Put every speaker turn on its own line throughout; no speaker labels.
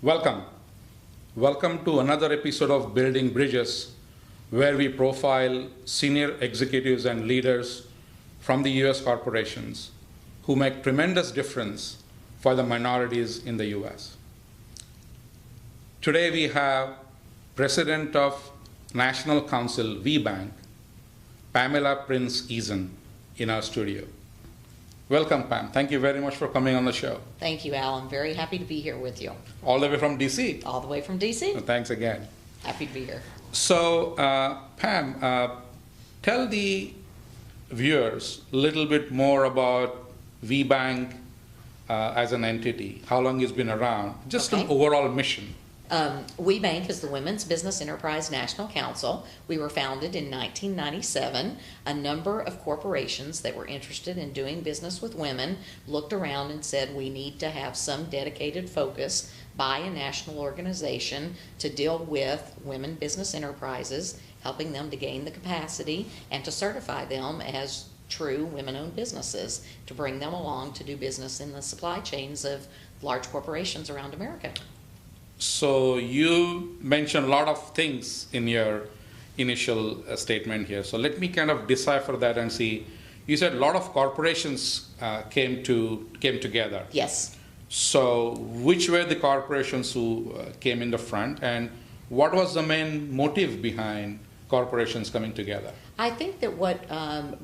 Welcome. Welcome to another episode of Building Bridges, where we profile senior executives and leaders from the US corporations who make tremendous difference for the minorities in the US. Today we have President of National Council VBank, Pamela Prince-Eason, in our studio. Welcome, Pam. Thank you very much for coming on the show.
Thank you, Al. I'm very happy to be here with you.
All the way from DC.
All the way from DC.
Well, thanks again.
Happy to be here.
So, Pam, tell the viewers a little bit more about VBank as an entity, how long it's been around, just an overall mission.
WeBank is the Women's Business Enterprise National Council. We were founded in 1997. A number of corporations that were interested in doing business with women looked around and said we need to have some dedicated focus by a national organization to deal with women business enterprises, helping them to gain the capacity and to certify them as true women-owned businesses, to bring them along to do business in the supply chains of large corporations around America.
So you mentioned a lot of things in your initial statement here. So let me kind of decipher that and see. You said a lot of corporations came together.
Yes.
So which were the corporations who came in the front, and what was the main motive behind corporations coming together?
I think that what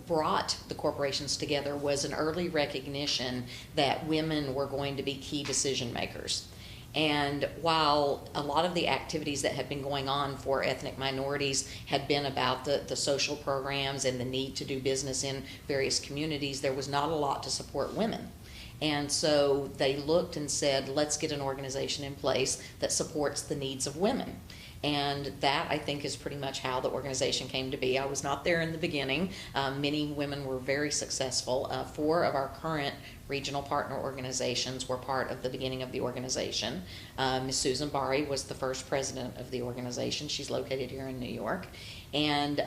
brought the corporations together was an early recognition that women were going to be key decision makers. And while a lot of the activities that had been going on for ethnic minorities had been about the social programs and the need to do business in various communities, there was not a lot to support women. And so they looked and said, let's get an organization in place that supports the needs of women. And that, I think, is pretty much how the organization came to be. I was not there in the beginning. Many women were very successful. 4 of our current regional partner organizations were part of the beginning of the organization. Ms. Susan Bari was the first president of the organization. She's located here in New York. And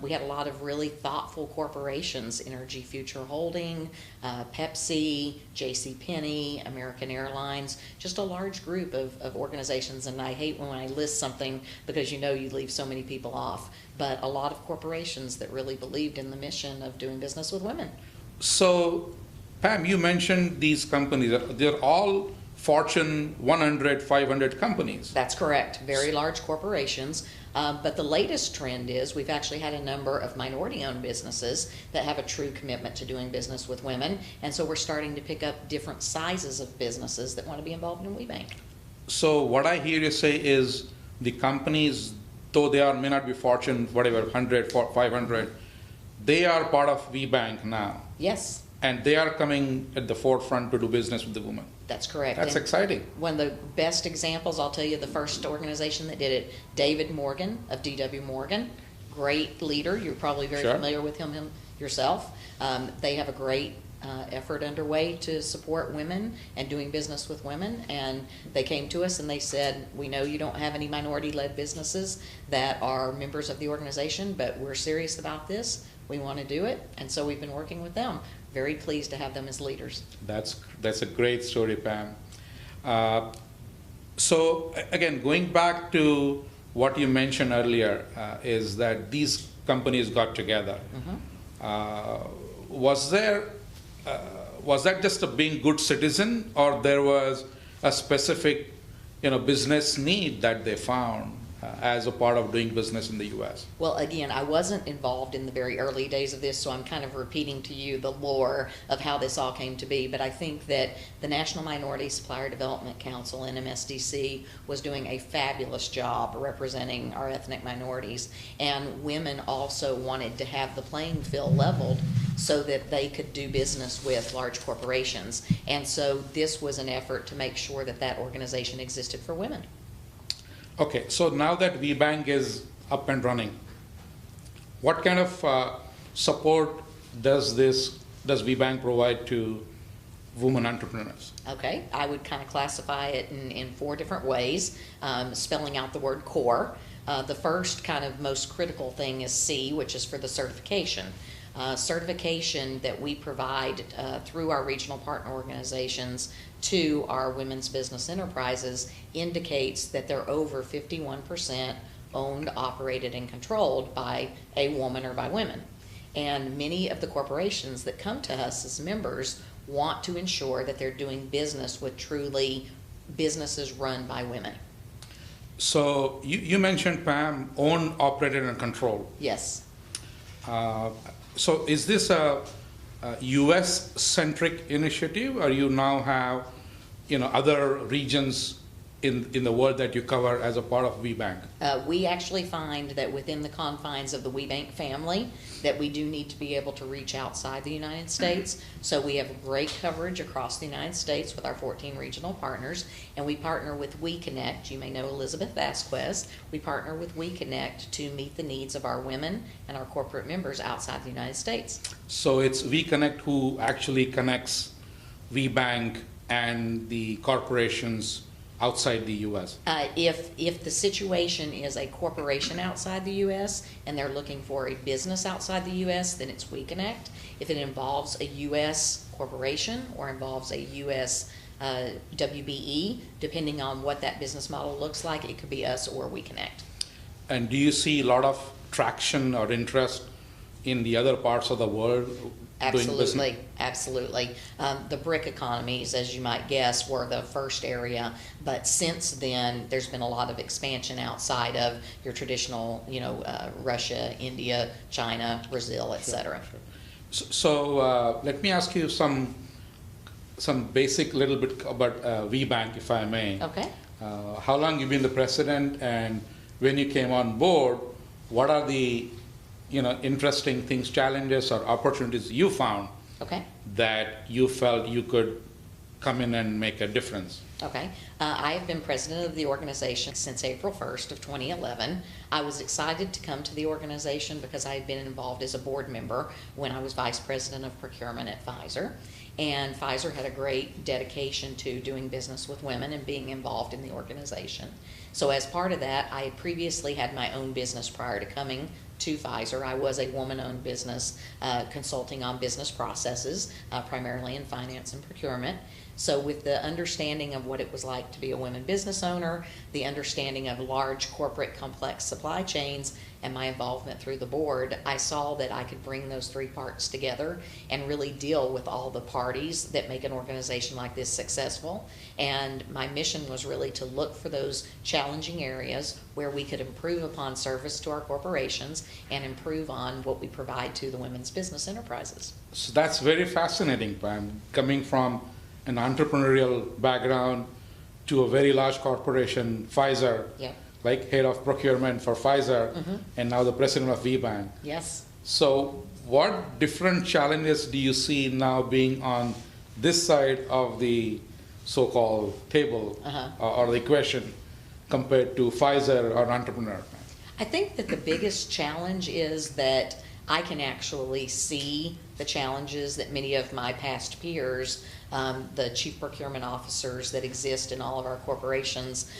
we had a lot of really thoughtful corporations: Energy Future Holding, Pepsi, JCPenney, American Airlines, just a large group of organizations. And I hate when I list something because you leave so many people off. But a lot of corporations that really believed in the mission of doing business with women.
So, Pam, you mentioned these companies. They're all Fortune 100, 500 companies.
That's correct. Very large corporations. But the latest trend is we've actually had a number of minority-owned businesses that have a true commitment to doing business with women. And so we're starting to pick up different sizes of businesses that want to be involved in WeBank.
So what I hear you say is the companies, though may not be Fortune, 100, 500, they are part of WeBank now.
Yes.
And they are coming at the forefront to do business with the women.
That's correct.
That's exciting.
One of the best examples, I'll tell you, the first organization that did it, David Morgan of D.W. Morgan, great leader. You're probably very familiar with him yourself. They have a great effort underway to support women and doing business with women. And they came to us and they said, we know you don't have any minority-led businesses that are members of the organization, but we're serious about this. We want to do it. And so we've been working with them. Very pleased to have them as leaders.
That's a great story, Pam. So again, going back to what you mentioned earlier, is that these companies got together. Mm-hmm. Was that just a being good citizen, or there was a specific business need that they found as a part of doing business in the U.S.?
Well, again, I wasn't involved in the very early days of this, so I'm kind of repeating to you the lore of how this all came to be. But I think that the National Minority Supplier Development Council, NMSDC, was doing a fabulous job representing our ethnic minorities. And women also wanted to have the playing field leveled so that they could do business with large corporations. And so this was an effort to make sure that that organization existed for women.
Okay, so now that WeBank is up and running, what kind of support does WeBank provide to women entrepreneurs?
Okay, I would kind of classify it in 4 different ways, spelling out the word core. The first kind of most critical thing is C, which is for the certification. certification that we provide through our regional partner organizations to our women's business enterprises indicates that they're over 51% owned, operated, and controlled by a woman or by women. And many of the corporations that come to us as members want to ensure that they're doing business with truly businesses run by women.
So you mentioned, Pam, owned, operated, and controlled.
Yes.
So is this a U.S.-centric initiative, or you now have, other regions in the world that you cover as a part of WeBank?
We actually find that within the confines of the WeBank family that we do need to be able to reach outside the United States. So we have great coverage across the United States with our 14 regional partners, and we partner with WeConnect. You may know Elizabeth Vasquez. We partner with WeConnect to meet the needs of our women and our corporate members outside the United States.
So it's WeConnect who actually connects WeBank and the corporations outside the U.S.?
If the situation is a corporation outside the U.S. and they're looking for a business outside the U.S., then it's WeConnect. If it involves a U.S. corporation or involves a U.S. WBE, depending on what that business model looks like, it could be us or WeConnect.
And do you see a lot of traction or interest in the other parts of the world?
Absolutely, absolutely. The BRIC economies, as you might guess, were the first area, but since then there's been a lot of expansion outside of your traditional, Russia, India, China, Brazil, etc.
Sure. So let me ask you some basic little bit about WeBank, if I may.
Okay.
How long you've been the president, and when you came on board, what are the interesting things, challenges, or opportunities you found that you felt you could come in and make a difference?
Okay. I have been president of the organization since April 1st of 2011. I was excited to come to the organization because I had been involved as a board member when I was vice president of procurement at Pfizer. And Pfizer had a great dedication to doing business with women and being involved in the organization. So as part of that, I had previously had my own business prior to coming to Pfizer. I was a woman-owned business consulting on business processes, primarily in finance and procurement. So with the understanding of what it was like to be a women business owner, the understanding of large corporate complex supply chains, and my involvement through the board, I saw that I could bring those three parts together and really deal with all the parties that make an organization like this successful. And my mission was really to look for those challenging areas where we could improve upon service to our corporations and improve on what we provide to the women's business enterprises.
So that's very fascinating, Pam, coming from an entrepreneurial background to a very large corporation, Pfizer, like head of procurement for Pfizer, and now the president of WeBank.
Yes.
So what different challenges do you see now being on this side of the so-called table or the equation compared to Pfizer or entrepreneur?
I think that the biggest challenge is that I can actually see the challenges that many of my past peers, the chief procurement officers that exist in all of our corporations,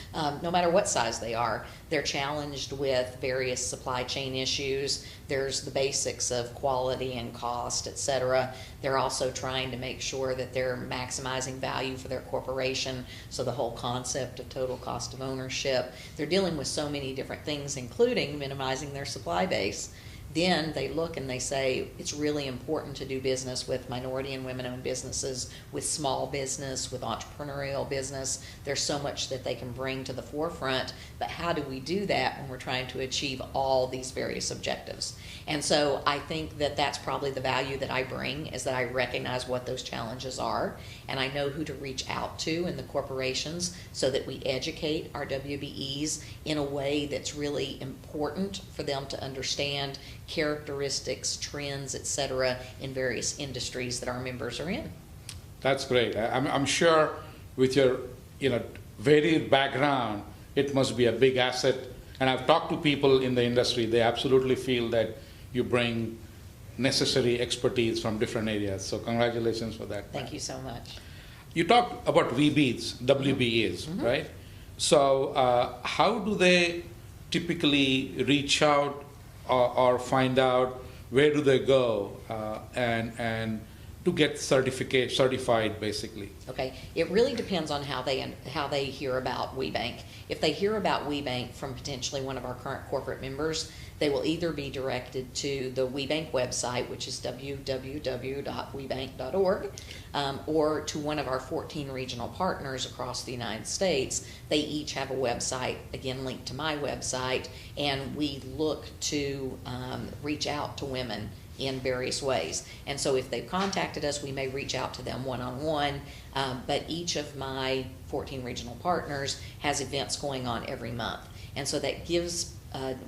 no matter what size they are, they're challenged with various supply chain issues. There's the basics of quality and cost, etc. They're also trying to make sure that they're maximizing value for their corporation, so the whole concept of total cost of ownership. They're dealing with so many different things, including minimizing their supply base. Then they look and they say it's really important to do business with minority and women-owned businesses, with small business, with entrepreneurial business. There's so much that they can bring to the forefront, but how do we do that when we're trying to achieve all these various objectives? And so I think that that's probably the value that I bring, is that I recognize what those challenges are, and I know who to reach out to in the corporations so that we educate our WBEs in a way that's really important for them to understand characteristics, trends, etc. in various industries that our members are in.
That's great. I'm sure with your varied background, it must be a big asset. And I've talked to people in the industry, they absolutely feel that you bring necessary expertise from different areas. So congratulations for that.
Thank you so much.
You talked about WBEs, right? So how do they typically reach out or find out where do they go, and to get certified basically?
Okay, it really depends on how they hear about WeBank. If they hear about WeBank from potentially one of our current corporate members, they will either be directed to the WeBank website, which is www.webank.org, or to one of our 14 regional partners across the United States. They each have a website, again linked to my website, and we look to reach out to women in various ways. And so if they've contacted us, we may reach out to them one-on-one, but each of my 14 regional partners has events going on every month. And so that gives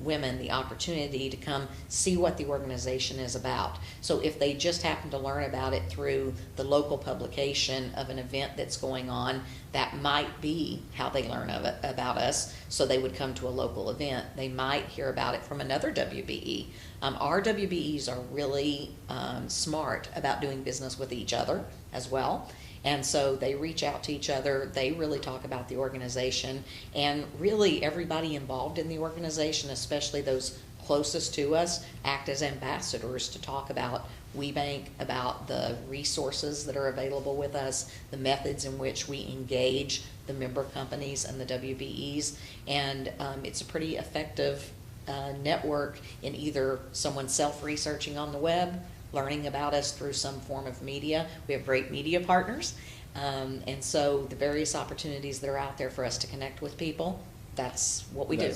women the opportunity to come see what the organization is about. So if they just happen to learn about it through the local publication of an event that's going on, that might be how they learn about us. So they would come to a local event. They might hear about it from another WBE. Our WBEs are really smart about doing business with each other as well. And so they reach out to each other, they really talk about the organization, and really everybody involved in the organization, especially those closest to us, act as ambassadors to talk about WeBank, about the resources that are available with us, the methods in which we engage the member companies and the WBEs, and it's a pretty effective network in either someone self-researching on the web, learning about us through some form of media. We have great media partners, and so the various opportunities that are out there for us to connect with people, that's what we do.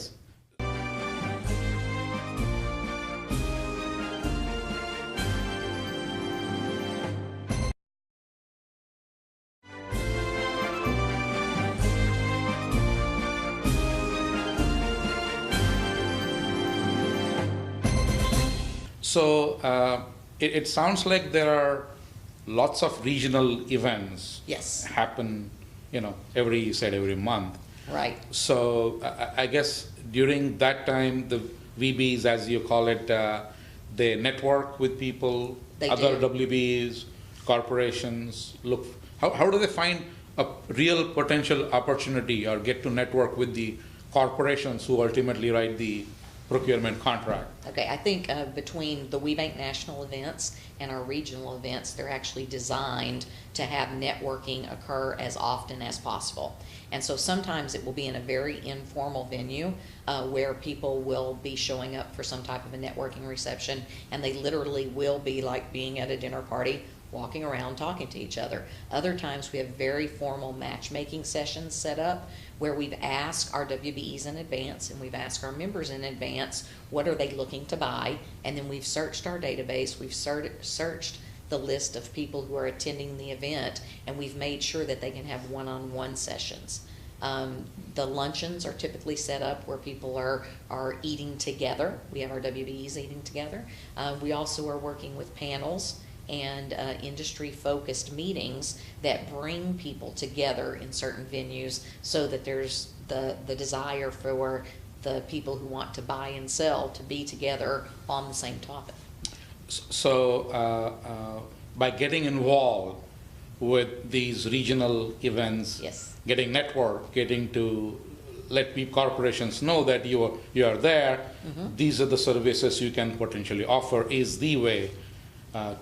So it sounds like there are lots of regional events.
Yes.
Happen, every month.
Right.
So I guess during that time, the VBs, as you call it, they network with people, other WBs, corporations. Look, how do they find a real potential opportunity or get to network with the corporations who ultimately write the procurement contract?
Okay, I think between the WeBank national events and our regional events, they're actually designed to have networking occur as often as possible. And so sometimes it will be in a very informal venue where people will be showing up for some type of a networking reception, and they literally will be like being at a dinner party, walking around talking to each other. Other times we have very formal matchmaking sessions set up where we've asked our WBEs in advance and we've asked our members in advance what are they looking to buy, and then we've searched our database, we've searched the list of people who are attending the event, and we've made sure that they can have one-on-one sessions. The luncheons are typically set up where people are eating together. We have our WBEs eating together. We also are working with panels and industry-focused meetings that bring people together in certain venues so that there's the desire for the people who want to buy and sell to be together on the same topic.
So by getting involved with these regional events,
yes,
getting network, getting to let corporations know that you are there, these are the services you can potentially offer, is the way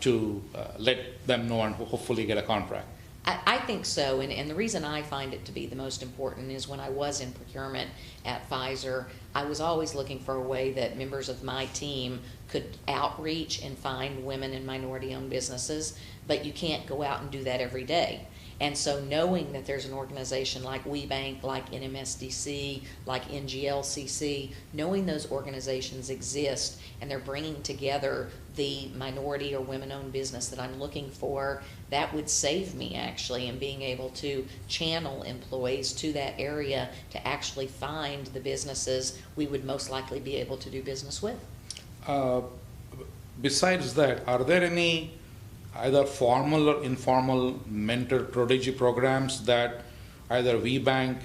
to let them know and hopefully get a contract.
I think so, and the reason I find it to be the most important is when I was in procurement at Pfizer, I was always looking for a way that members of my team could outreach and find women and minority-owned businesses, but you can't go out and do that every day. And so knowing that there's an organization like WeBank, like NMSDC, like NGLCC, knowing those organizations exist and they're bringing together the minority or women-owned business that I'm looking for, that would save me actually in being able to channel employees to that area to actually find the businesses we would most likely be able to do business with.
Besides that, are there any either formal or informal mentor prodigy programs that either WeBank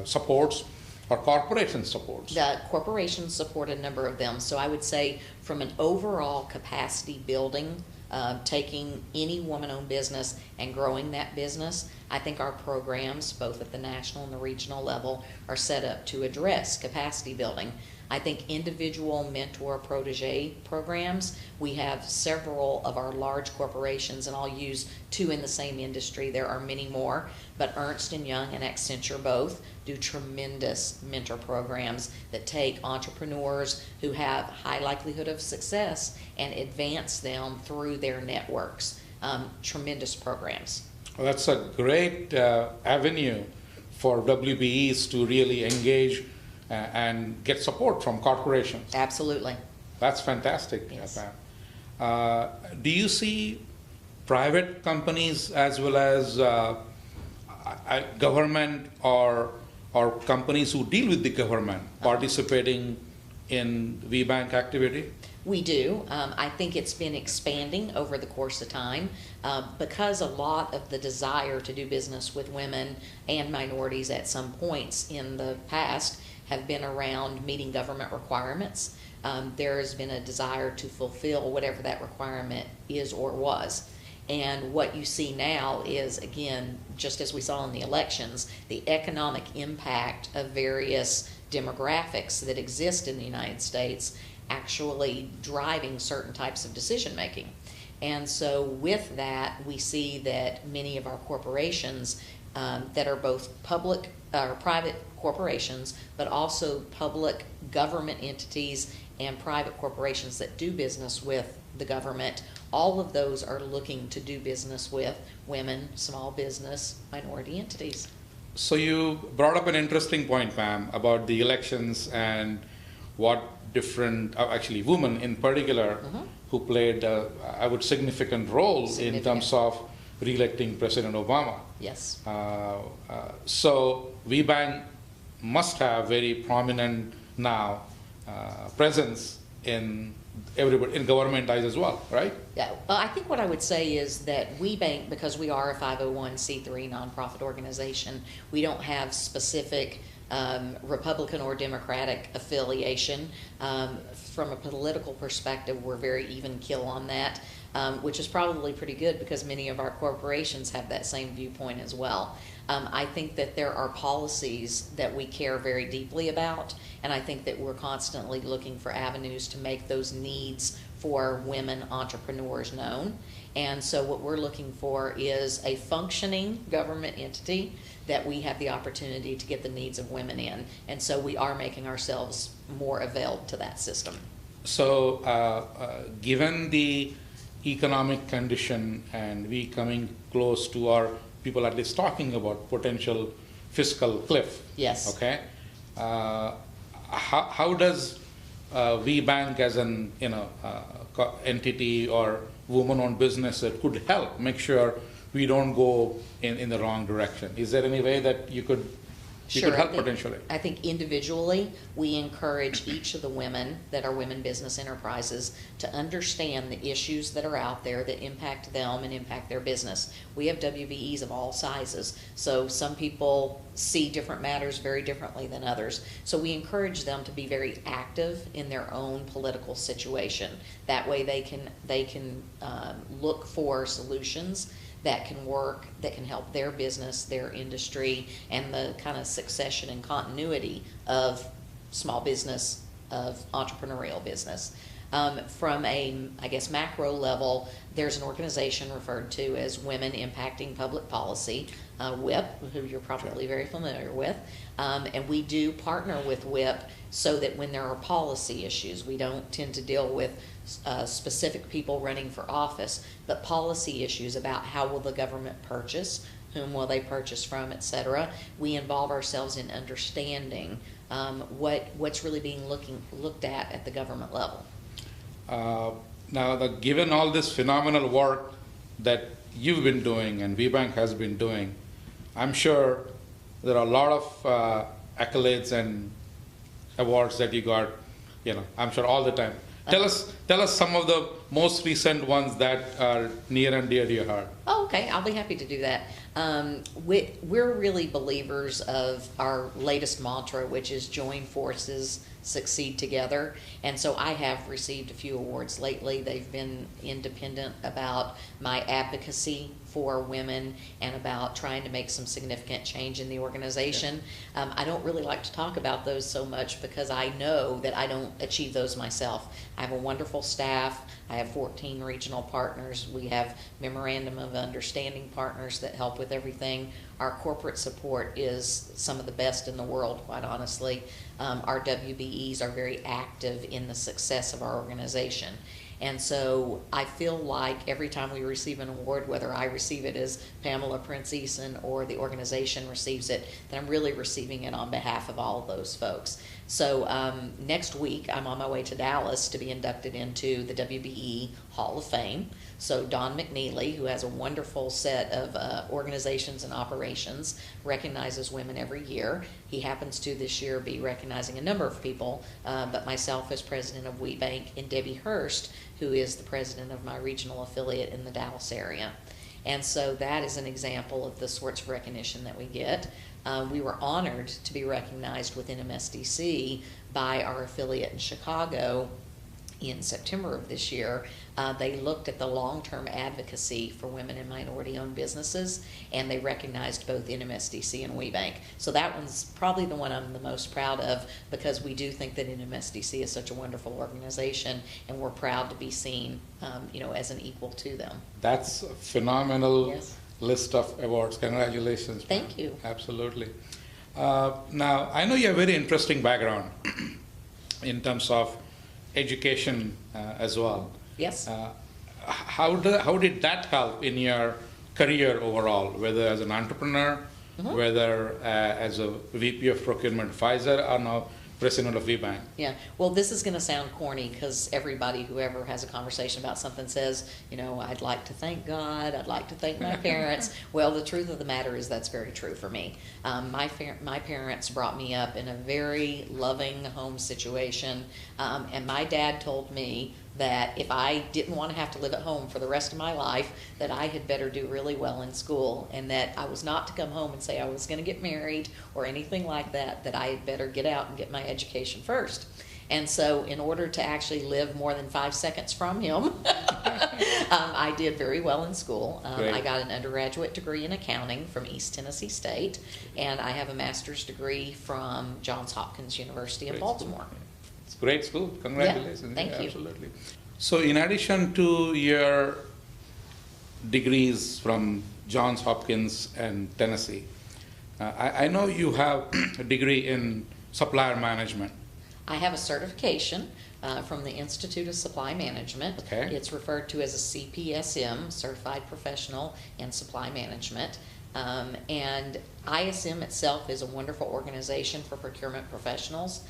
supports or corporation supports?
The corporations support a number of them. So I would say from an overall capacity building, taking any woman-owned business and growing that business, I think our programs, both at the national and the regional level, are set up to address capacity building. I think individual mentor protege programs, we have several of our large corporations, and I'll use two in the same industry. There are many more, but Ernst & Young and Accenture both do tremendous mentor programs that take entrepreneurs who have high likelihood of success and advance them through their networks. Tremendous programs.
Well, that's a great avenue for WBEs to really engage and get support from corporations.
Absolutely.
That's fantastic.
Yes.
Do you see private companies as well as government or companies who deal with the government participating in VBank activity?
We do. I think it's been expanding over the course of time because a lot of the desire to do business with women and minorities at some points in the past have been around meeting government requirements. There has been a desire to fulfill whatever that requirement is or was. And what you see now is, again, just as we saw in the elections, the economic impact of various demographics that exist in the United States actually driving certain types of decision making. And so with that, we see that many of our corporations that are both public or private corporations, but also public government entities and private corporations that do business with the government, all of those are looking to do business with women, small business, minority entities.
So you brought up an interesting point, ma'am, about the elections and what different, actually women in particular, who played, I would, significant role in terms of re-electing President Obama.
Yes.
So VBank must have very prominent now presence in everybody, in government eyes as well, right?
Yeah. Well, I think what I would say is that WeBank, because we are a 501c3 nonprofit organization, we don't have specific Republican or Democratic affiliation. From a political perspective, we're very even keel on that, which is probably pretty good because many of our corporations have that same viewpoint as well. I think that there are policies that we care very deeply about, and I think that we're constantly looking for avenues to make those needs for women entrepreneurs known. And so what we're looking for is a functioning government entity that we have the opportunity to get the needs of women in. And so we are making ourselves more availed to that system.
So given the economic condition and we coming close to our people at least talking about potential fiscal cliff.
Yes.
Okay. How does VBank as an entity or woman-owned business that could help make sure we don't go in the wrong direction? Is there any way that you could help potentially?
I think individually we encourage each of the women that are women business enterprises to understand the issues that are out there that impact them and impact their business. We have WBEs of all sizes, so some people see different matters very differently than others. So we encourage them to be very active in their own political situation. That way they can look for solutions that can work, that can help their business, their industry, and the kind of succession and continuity of small business, of entrepreneurial business. From a, I guess, macro level, there's an organization referred to as Women Impacting Public Policy, WIP, who you're probably very familiar with. And we do partner with WIP so that when there are policy issues, we don't tend to deal with specific people running for office, but policy issues about how will the government purchase, whom will they purchase from, etc. We involve ourselves in understanding what's really being looked at the government level.
Now, given all this phenomenal work that you've been doing and VBank has been doing, I'm sure there are a lot of accolades and awards that you got, I'm sure all the time. Tell us some of the most recent ones that are near and dear to your heart.
Oh, okay. I'll be happy to do that. We're really believers of our latest mantra, which is join forces, succeed together. And so I have received a few awards lately. They've been independent about my advocacy for women and about trying to make some significant change in the organization. I don't really like to talk about those so much because I know that I don't achieve those myself. I have a wonderful staff. I have 14 regional partners. We have memorandum of understanding partners that help with everything. Our corporate support is some of the best in the world, quite honestly. Our WBEs are very active in the success of our organization. And so I feel like every time we receive an award, whether I receive it as Pamela Prince Eason or the organization receives it, that I'm really receiving it on behalf of all of those folks. So next week, I'm on my way to Dallas to be inducted into the WBE Hall of Fame. So Don McNeely, who has a wonderful set of organizations and operations, recognizes women every year. He happens to this year be recognizing a number of people, but myself as president of WeBank and Debbie Hurst, who is the president of my regional affiliate in the Dallas area. And so that is an example of the sorts of recognition that we get. We were honored to be recognized within MSDC by our affiliate in Chicago in September of this year. They looked at the long-term advocacy for women and minority-owned businesses, and they recognized both NMSDC and WeBank. So that one's probably the one I'm the most proud of, because we do think that NMSDC is such a wonderful organization, and we're proud to be seen, as an equal to them.
That's a phenomenal
Yes.
list of awards. Congratulations.
Thank you.
Absolutely. Now, I know you have a very interesting background in terms of education as well.
Yes.
How did that help in your career overall, whether as an entrepreneur, whether as a VP of Procurement Pfizer, or now president of WeBank?
Yeah, well, this is going to sound corny because everybody who ever has a conversation about something says, I'd like to thank God, I'd like to thank my parents. Well, the truth of the matter is that's very true for me. My parents brought me up in a very loving home situation, and my dad told me that if I didn't want to have to live at home for the rest of my life, that I had better do really well in school, and that I was not to come home and say I was going to get married or anything like that, that I had better get out and get my education first. And so in order to actually live more than 5 seconds from him, I did very well in school. I got an undergraduate degree in accounting from East Tennessee State, and I have a master's degree from Johns Hopkins University in Baltimore.
It's a great school. Congratulations.
Yeah, thank you.
Absolutely. So in addition to your degrees from Johns Hopkins and Tennessee, I know you have a degree in supplier management.
I have a certification from the Institute of Supply Management.
Okay.
It's referred to as a CPSM, Certified Professional in Supply Management. And ISM itself is a wonderful organization for procurement professionals.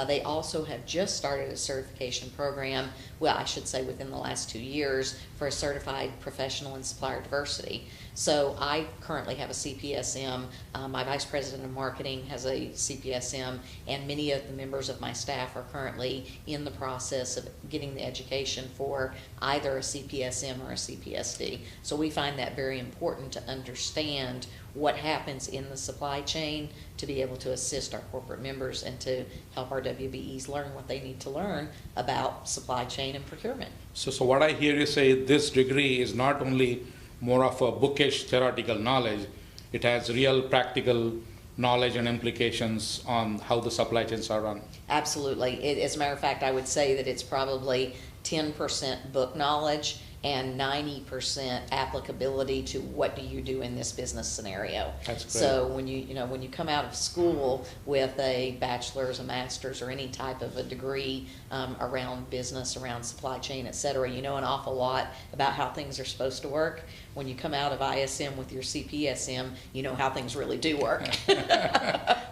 They also have just started a certification program, well, I should say within the last 2 years, for a certified professional in supplier diversity. So I currently have a CPSM. My vice president of marketing has a CPSM, and many of the members of my staff are currently in the process of getting the education for either a CPSM or a CPSD. So we find that very important to understand what happens in the supply chain to be able to assist our corporate members and to help our WBEs learn what they need to learn about supply chain and procurement.
So what I hear you say, this degree is not only more of a bookish theoretical knowledge, it has real practical knowledge and implications on how the supply chains are run.
Absolutely. As a matter of fact, I would say that it's probably 10% book knowledge and 90% applicability to what do you do in this business scenario.
That's great.
So when you come out of school with a bachelor's, a master's, or any type of a degree around business, around supply chain, et cetera, you know an awful lot about how things are supposed to work. When you come out of ISM with your CPSM, you know how things really do work.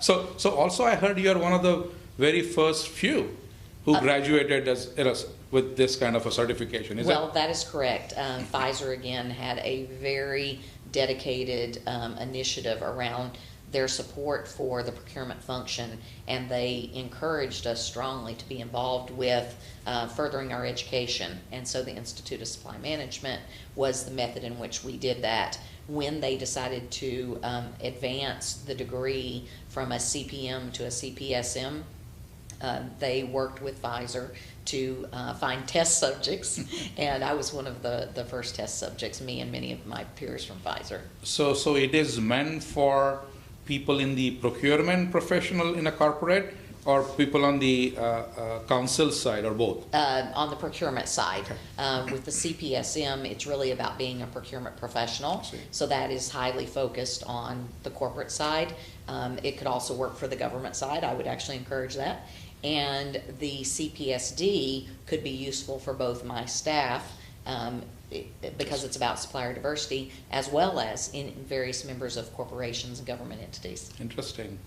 So also I heard you're one of the very first few who graduated with this kind of a certification.
That is correct. Pfizer, again, had a very dedicated initiative around their support for the procurement function, and they encouraged us strongly to be involved with furthering our education. And so the Institute of Supply Management was the method in which we did that. When they decided to advance the degree from a CPM to a CPSM, They worked with Pfizer to find test subjects, and I was one of the first test subjects, me and many of my peers from Pfizer.
So it is meant for people in the procurement professional in a corporate, or people on the council side, or both?
On the procurement side. With the CPSM, it's really about being a procurement professional. So that is highly focused on the corporate side. It could also work for the government side. I would actually encourage that. And the CPSD could be useful for both my staff, because it's about supplier diversity, as well as in various members of corporations and government entities.
Interesting.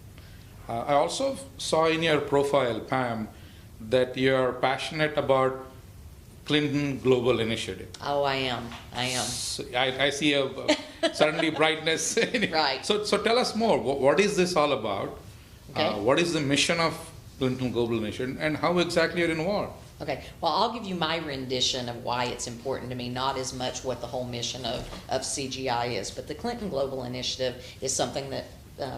I also saw in your profile, Pam, that you're passionate about Clinton Global Initiative.
Oh, I am.
So I see a suddenly brightness in it.
Right.
So tell us more. What is this all about?
Okay.
What is the mission of Clinton Global Initiative, and how exactly you're involved?
Okay, well, I'll give you my rendition of why it's important to me, not as much what the whole mission of CGI is, but the Clinton Global Initiative is something that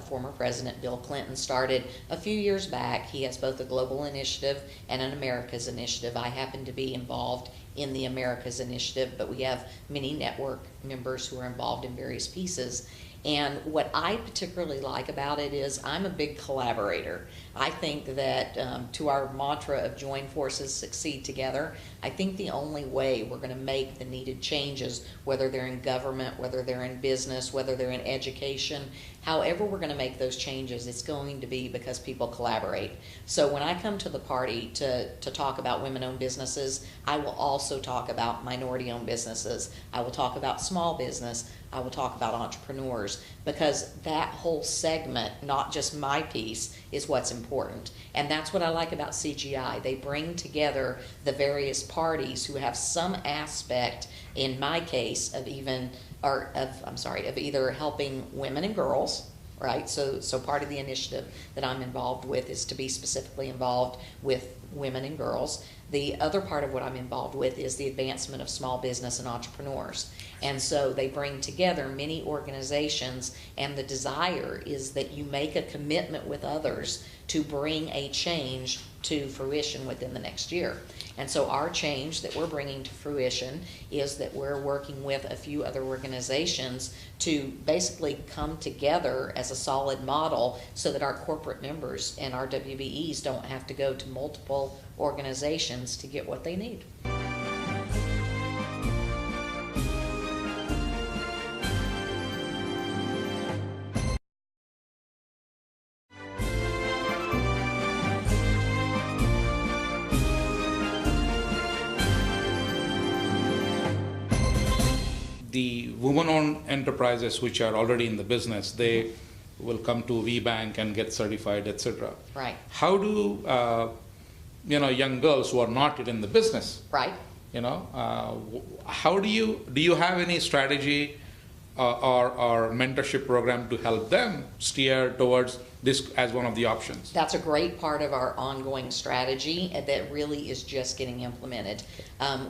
former President Bill Clinton started a few years back. He has both a global initiative and an Americas initiative. I happen to be involved in the Americas initiative, but we have many network members who are involved in various pieces. And what I particularly like about it is I'm a big collaborator. I think that to our mantra of join forces, succeed together, I think the only way we're going to make the needed changes, whether they're in government, whether they're in business, whether they're in education, however we're going to make those changes, it's going to be because people collaborate. So when I come to the party to talk about women-owned businesses, I will also talk about minority-owned businesses. I will talk about small business. I will talk about entrepreneurs, because that whole segment, not just my piece, is what's important. And that's what I like about CGI. They bring together the various parties who have some aspect, in my case, of either helping women and girls, right? So part of the initiative that I'm involved with is to be specifically involved with women and girls. The other part of what I'm involved with is the advancement of small business and entrepreneurs. And so they bring together many organizations, and the desire is that you make a commitment with others to bring a change to fruition within the next year. And so our change that we're bringing to fruition is that we're working with a few other organizations to basically come together as a solid model so that our corporate members and our WBEs don't have to go to multiple organizations to get what they need.
The women-owned enterprises which are already in the business, they will come to VBank and get certified, etc.
Right.
How do young girls who are not yet in the business,
Right.
how do you have any strategy or mentorship program to help them steer towards this as one of the options?
That's a great part of our ongoing strategy that really is just getting implemented.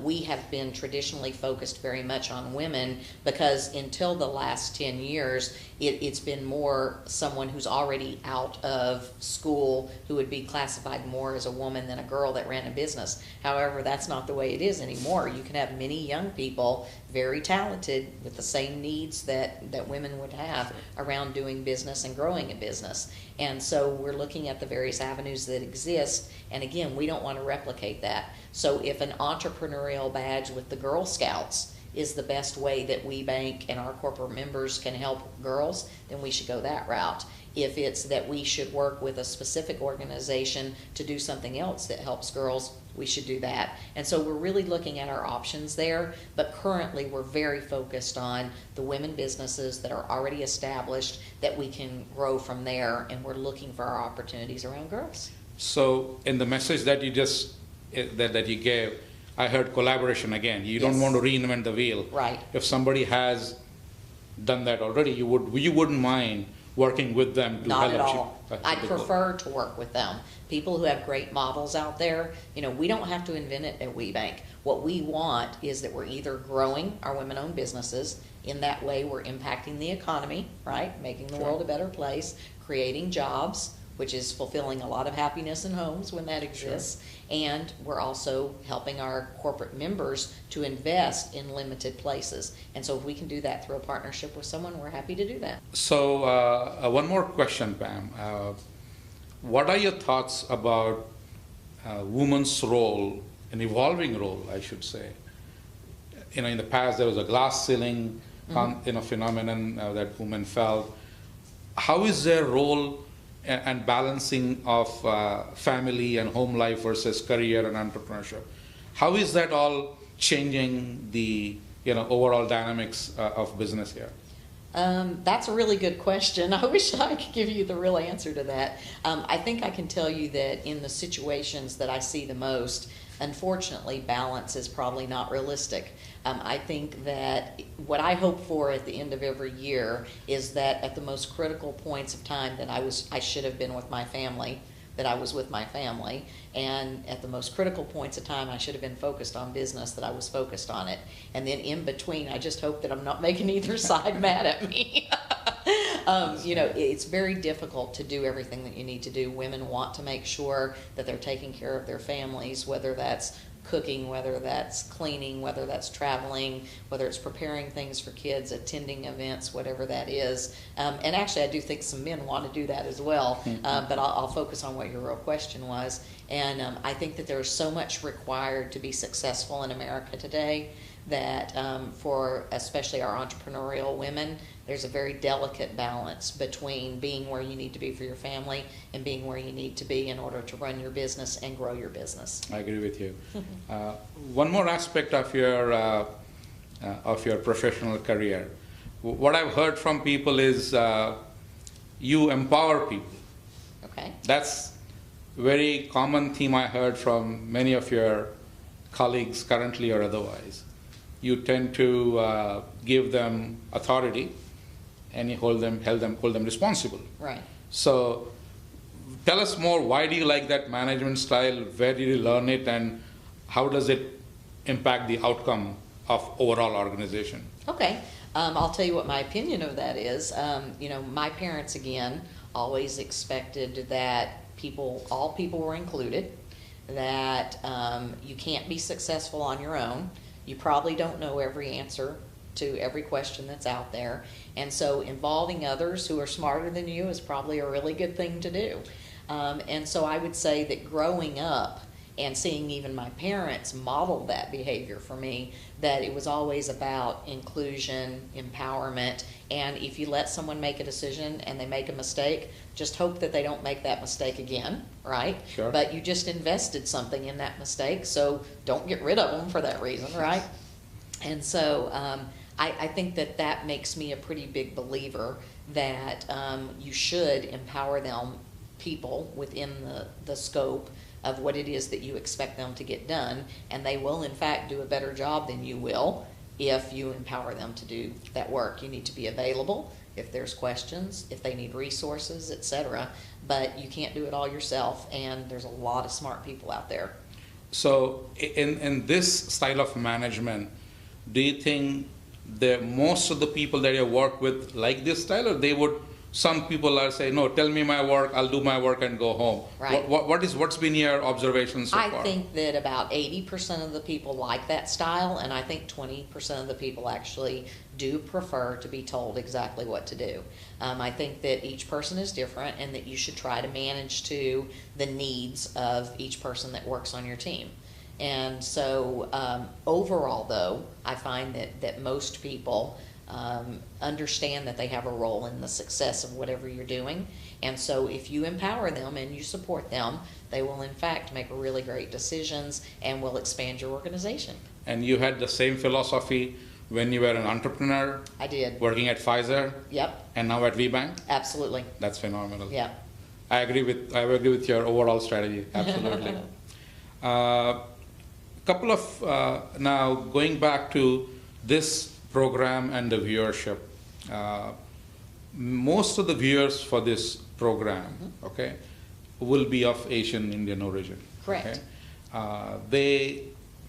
We have been traditionally focused very much on women because until the last 10 years, it's been more someone who's already out of school who would be classified more as a woman than a girl that ran a business. However, that's not the way it is anymore. You can have many young people, very talented, with the same needs that women would have around doing business and growing a business. And so we're looking at the various avenues that exist, and again, we don't want to replicate that. So if an entrepreneurial badge with the Girl Scouts is the best way that WeBank and our corporate members can help girls, then we should go that route. If it's that we should work with a specific organization to do something else that helps girls, we should do that. And so we're really looking at our options there, but currently we're very focused on the women businesses that are already established that we can grow from there, and we're looking for our opportunities around girls.
So in the message that you just that you gave, I heard collaboration again. You don't want to reinvent the wheel.
Right.
If somebody has done that already, you wouldn't mind working with them to
Not
help
at all.
you.
I'd prefer to work with them. People who have great models out there, we don't have to invent it at WeBank. What we want is that we're either growing our women-owned businesses. In that way, we're impacting the economy, right? Making the world a better place, creating jobs, which is fulfilling a lot of happiness in homes when that exists. Sure. And we're also helping our corporate members to invest in limited places. And so if we can do that through a partnership with someone, we're happy to do that.
So one more question, Pam. What are your thoughts about women's role, an evolving role, I should say? In the past, there was a glass ceiling phenomenon that women felt. How is their role and balancing of family and home life versus career and entrepreneurship? How is that all changing the overall dynamics of business here?
That's a really good question. I wish I could give you the real answer to that. I think I can tell you that in the situations that I see the most, unfortunately, balance is probably not realistic. I think that what I hope for at the end of every year is that at the most critical points of time that I should have been with my family, that I was with my family, and at the most critical points of time I should have been focused on business, that I was focused on it. And then in between, I just hope that I'm not making either side mad at me. It's very difficult to do everything that you need to do. Women want to make sure that they're taking care of their families, whether that's cooking, whether that's cleaning, whether that's traveling, whether it's preparing things for kids, attending events, whatever that is. And actually, I do think some men want to do that as well, but I'll focus on what your real question was. And I think that there's so much required to be successful in America today that for especially our entrepreneurial women, there's a very delicate balance between being where you need to be for your family and being where you need to be in order to run your business and grow your business.
I agree with you. One more aspect of your professional career. What I've heard from people is you empower people.
Okay.
That's a very common theme I heard from many of your colleagues, currently or otherwise. You tend to give them authority, and you hold them responsible.
Right.
So tell us more, why do you like that management style? Where did you learn it, and how does it impact the outcome of overall organization?
Okay. I'll tell you what my opinion of that is. My parents, again, always expected that all people were included, that you can't be successful on your own. You probably don't know every answer to every question that's out there. And so involving others who are smarter than you is probably a really good thing to do. And so I would say that growing up and seeing even my parents model that behavior for me, that it was always about inclusion, empowerment, and if you let someone make a decision and they make a mistake, just hope that they don't make that mistake again, right?
Sure.
But you just invested something in that mistake, so don't get rid of them for that reason, right? And so I think that makes me a pretty big believer that you should empower people within the scope of what it is that you expect them to get done, and they will in fact do a better job than you will if you empower them to do that work. You need to be available if there's questions, if they need resources, etc. But you can't do it all yourself, and there's a lot of smart people out there.
So in this style of management, do you think that most of the people that you work with like this style, or some people are saying, no, tell me my work, I'll do my work and go home?
Right.
What's been your observations so far?
I think that about 80% of the people like that style, and I think 20% of the people actually do prefer to be told exactly what to do. I think that each person is different, and that you should try to manage to the needs of each person that works on your team. And so overall, though, I find that most people understand that they have a role in the success of whatever you're doing. And so if you empower them and you support them, they will in fact make really great decisions and will expand your organization.
And you had the same philosophy when you were an entrepreneur?
I did.
Working at Pfizer?
Yep.
And now at VBank?
Absolutely.
That's phenomenal.
Yeah.
I agree with your overall strategy. Absolutely. Couple of now going back to this program and the viewership. Most of the viewers for this program, okay, will be of Asian Indian origin.
Correct.
Okay? They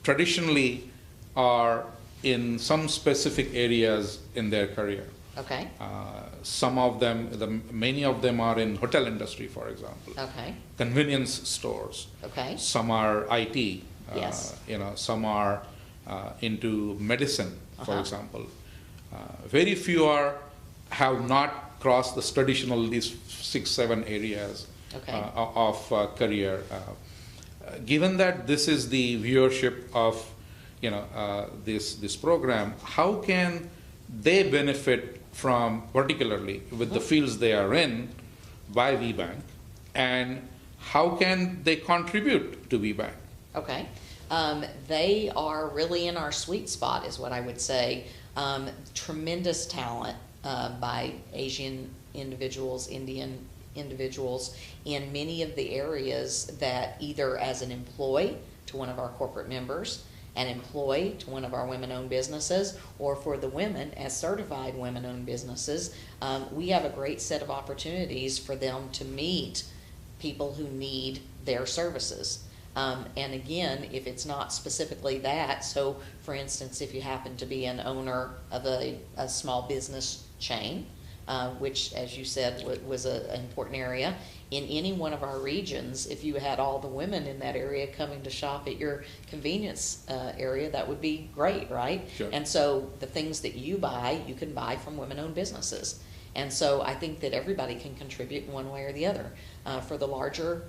traditionally are in some specific areas in their career.
Okay.
Some of them, many of them are in hotel industry, for example.
Okay.
Convenience stores.
Okay.
Some are IT.
Yes.
Some are into medicine, for
Uh-huh.
example. Very few have not crossed the traditional these 6-7 areas
Okay.
of career. Given that this is the viewership of this program, how can they benefit from, particularly with the fields they are in, by VBank, and how can they contribute to VBank?
Okay. They are really in our sweet spot, is what I would say. Tremendous talent by Asian individuals, Indian individuals in many of the areas that either as an employee to one of our corporate members, an employee to one of our women-owned businesses, or for the women as certified women-owned businesses, we have a great set of opportunities for them to meet people who need their services. And again, if it's not specifically that, so for instance, if you happen to be an owner of a small business chain, which, as you said, was an important area. In any one of our regions, if you had all the women in that area coming to shop at your convenience area, that would be great, right?
Sure.
And so the things that you buy, you can buy from women-owned businesses. And so I think that everybody can contribute in one way or the other. For the larger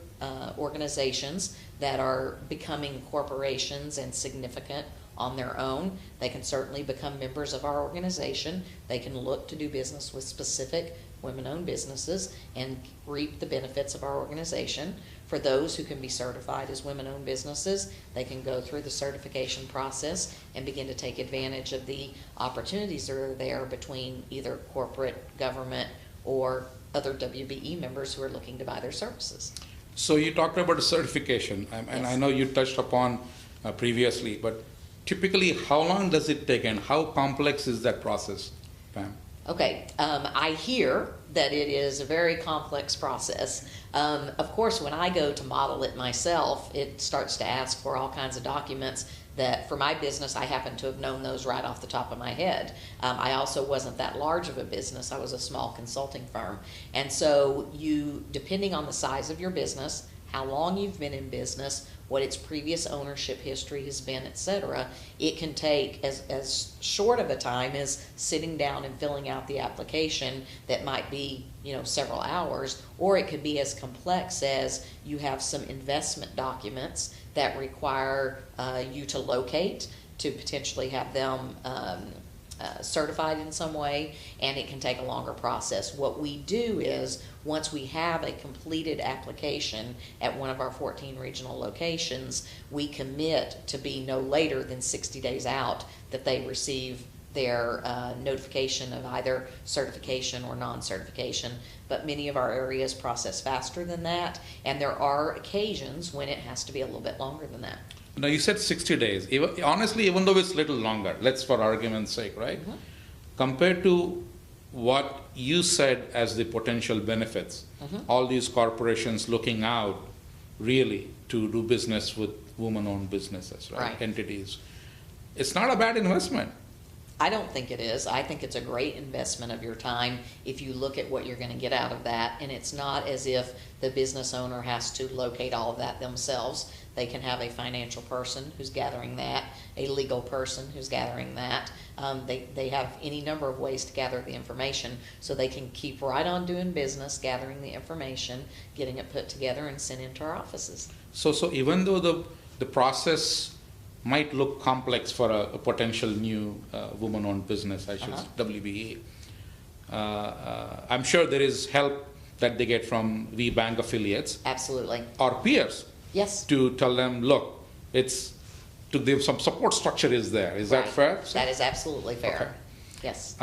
organizations that are becoming corporations and significant on their own, they can certainly become members of our organization. They can look to do business with specific women-owned businesses and reap the benefits of our organization. For those who can be certified as women-owned businesses, they can go through the certification process and begin to take advantage of the opportunities that are there between either corporate, government, or other WBE members who are looking to buy their services.
So you talked about certification, and
Yes.
I know you touched upon previously, but typically how long does it take and how complex is that process, Pam?
Okay, I hear that it is a very complex process. Of course, when I go to model it myself, it starts to ask for all kinds of documents that for my business, I happen to have known those right off the top of my head. I also wasn't that large of a business. I was a small consulting firm. And so you, depending on the size of your business, how long you've been in business, what its previous ownership history has been, etc., it can take as short of a time as sitting down and filling out the application that might be, several hours, or it could be as complex as you have some investment documents that require you to locate to potentially have them certified in some way, and it can take a longer process. What we do is, once we have a completed application at one of our 14 regional locations, we commit to be no later than 60 days out that they receive their notification of either certification or non-certification. But many of our areas process faster than that, and there are occasions when it has to be a little bit longer than that.
Now you said 60 days. Honestly, even though it's a little longer, let's for argument's sake, right?
Mm-hmm.
Compared to what you said as the potential benefits, all these corporations looking out really to do business with women-owned businesses, right? Entities. It's not a bad investment.
I don't think it is. I think it's a great investment of your time if you look at what you're going to get out of that. And it's not as if the business owner has to locate all of that themselves. They can have a financial person who's gathering that, a legal person who's gathering that. They have any number of ways to gather the information, so they can keep right on doing business, gathering the information, getting it put together and sent into our offices.
So even though the process might look complex for a potential new woman-owned business, I should WBE, I'm sure there is help that they get from VBank affiliates.
Absolutely.
Or peers.
Yes.
To tell them, look, it's to give some support structure is there. Is that fair?
That is absolutely fair.
Okay.
Yes.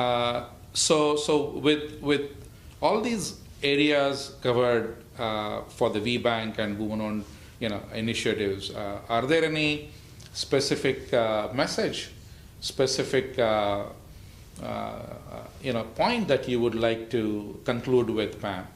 So with all these areas covered for the VBank and women-owned initiatives, are there any specific message, specific point that you would like to conclude with, Pam?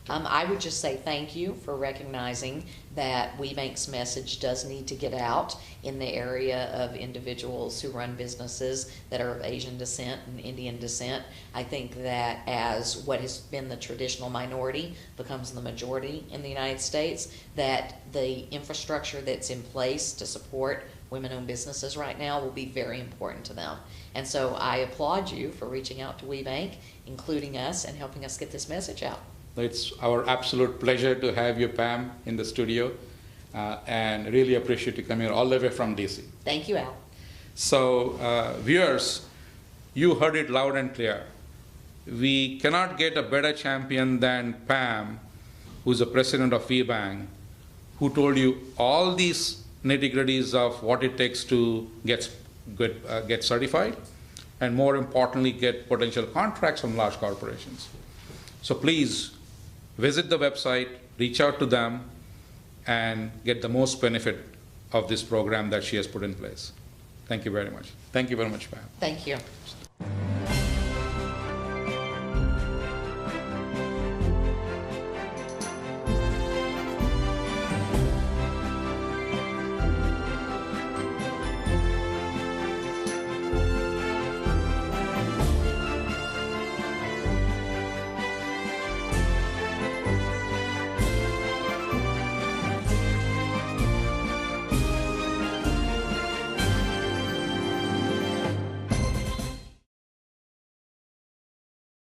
I would just say thank you for recognizing that WeBank's message does need to get out in the area of individuals who run businesses that are of Asian descent and Indian descent. I think that as what has been the traditional minority becomes the majority in the United States, that the infrastructure that's in place to support women-owned businesses right now will be very important to them. And so I applaud you for reaching out to WeBank, including us, and helping us get this message out.
It's our absolute pleasure to have you, Pam, in the studio, and really appreciate you coming here all the way from DC.
Thank you, Al.
So, viewers, you heard it loud and clear. We cannot get a better champion than Pam, who's the president of WeBank, who told you all these nitty-gritties of what it takes to get certified, and more importantly, get potential contracts from large corporations. So please visit the website, reach out to them, and get the most benefit of this program that she has put in place. Thank you very much. Thank you very much, Pam.
Thank you.